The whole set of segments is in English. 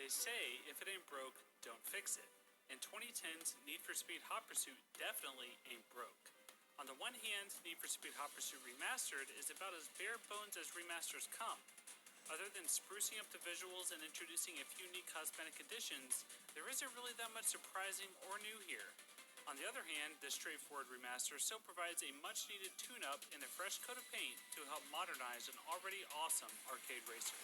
They say if it ain't broke, don't fix it. And 2010's Need for Speed Hot Pursuit definitely ain't broke. On the one hand, Need for Speed Hot Pursuit Remastered is about as bare bones as remasters come. Other than sprucing up the visuals and introducing a few neat cosmetic additions, there isn't really that much surprising or new here. On the other hand, this straightforward remaster still provides a much needed tune-up and a fresh coat of paint to help modernize an already awesome arcade racer.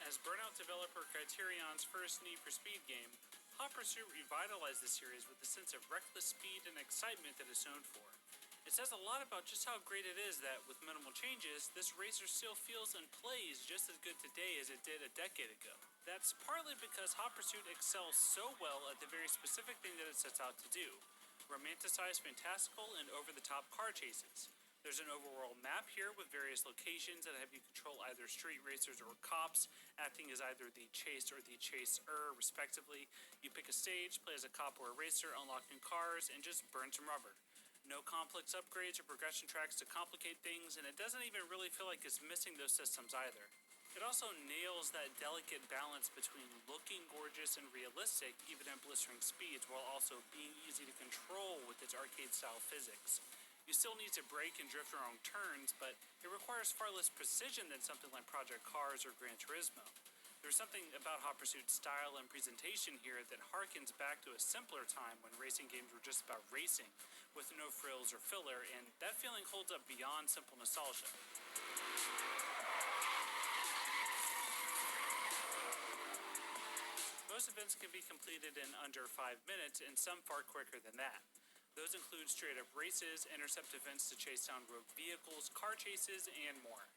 As Burnout developer Criterion's first Need for Speed game, Hot Pursuit revitalized the series with a sense of reckless speed and excitement that it's known for. It says a lot about just how great it is that, with minimal changes, this racer still feels and plays just as good today as it did a decade ago. That's partly because Hot Pursuit excels so well at the very specific thing that it sets out to do: romanticize fantastical and over-the-top car chases. There's an overworld map here with various locations that have you control either street racers or cops, acting as either the chased or the chaser, respectively. You pick a stage, play as a cop or a racer, unlock new cars, and just burn some rubber. No complex upgrades or progression tracks to complicate things, and it doesn't even really feel like it's missing those systems either. It also nails that delicate balance between looking gorgeous and realistic, even at blistering speeds, while also being easy to control with its arcade-style physics. You still need to brake and drift around turns, but it requires far less precision than something like Project Cars or Gran Turismo. There's something about Hot Pursuit's style and presentation here that harkens back to a simpler time when racing games were just about racing, with no frills or filler, and that feeling holds up beyond simple nostalgia. Most events can be completed in under 5 minutes, and some far quicker than that. Those include straight-up races, intercept events to chase down rogue vehicles, car chases, and more.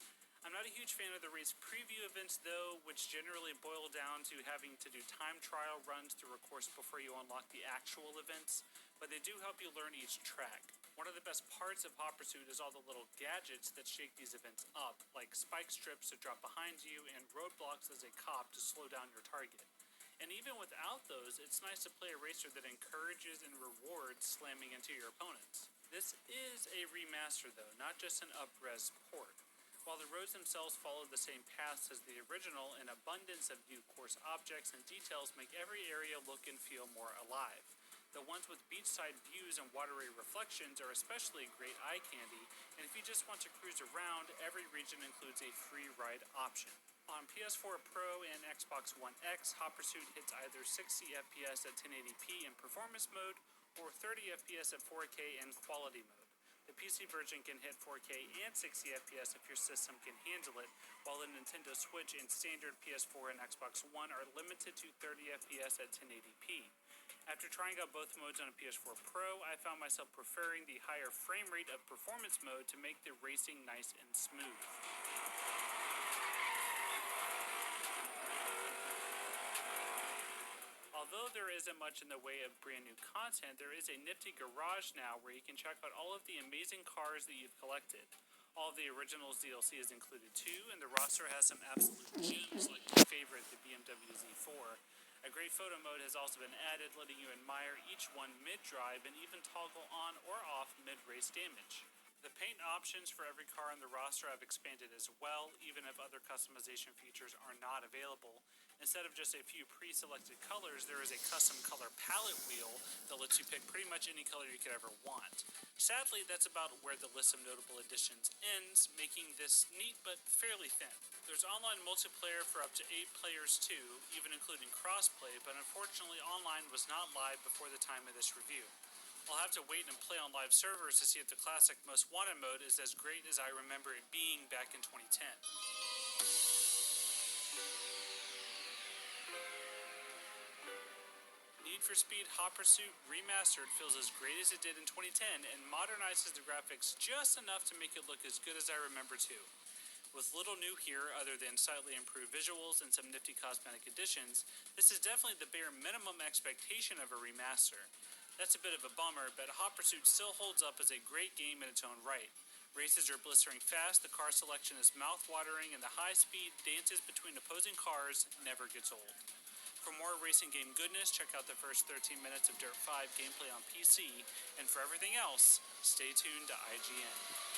I'm not a huge fan of the race preview events though, which generally boil down to having to do time trial runs through a course before you unlock the actual events, but they do help you learn each track. One of the best parts of Hot Pursuit is all the little gadgets that shake these events up, like spike strips to drop behind you and roadblocks as a cop to slow down your target. And even without those, it's nice to play a racer that encourages and rewards slamming into your opponents. This is a remaster though, not just an up-res port. While the roads themselves follow the same paths as the original, an abundance of new course objects and details make every area look and feel more alive. The ones with beachside views and watery reflections are especially great eye candy, and if you just want to cruise around, every region includes a free ride option. On PS4 Pro and Xbox One X, Hot Pursuit hits either 60 FPS at 1080p in performance mode or 30 FPS at 4K in quality mode. The PC version can hit 4K and 60 FPS if your system can handle it, while the Nintendo Switch and standard PS4 and Xbox One are limited to 30 FPS at 1080p. After trying out both modes on a PS4 Pro, I found myself preferring the higher frame rate of performance mode to make the racing nice and smooth. Although there isn't much in the way of brand new content, there is a nifty garage now where you can check out all of the amazing cars that you've collected. All of the originals DLC is included too, and the roster has some absolute gems like my favorite, the BMW Z4. A great photo mode has also been added, letting you admire each one mid-drive and even toggle on or off mid-race damage. The paint options for every car on the roster have expanded as well, even if other customization features are not available. Instead of just a few pre-selected colors, there is a custom color palette wheel that lets you pick pretty much any color you could ever want. Sadly, that's about where the list of notable additions ends, making this neat but fairly thin. There's online multiplayer for up to 8 players too, even including crossplay, but unfortunately online was not live before the time of this review. I'll have to wait and play on live servers to see if the classic Most Wanted mode is as great as I remember it being back in 2010. Need for Speed Hot Pursuit Remastered feels as great as it did in 2010 and modernizes the graphics just enough to make it look as good as I remember too. With little new here other than slightly improved visuals and some nifty cosmetic additions, this is definitely the bare minimum expectation of a remaster. That's a bit of a bummer, but Hot Pursuit still holds up as a great game in its own right. Races are blistering fast, the car selection is mouth-watering, and the high-speed dances between opposing cars never gets old. For more racing game goodness, check out the first 13 minutes of Dirt 5 gameplay on PC, and for everything else, stay tuned to IGN.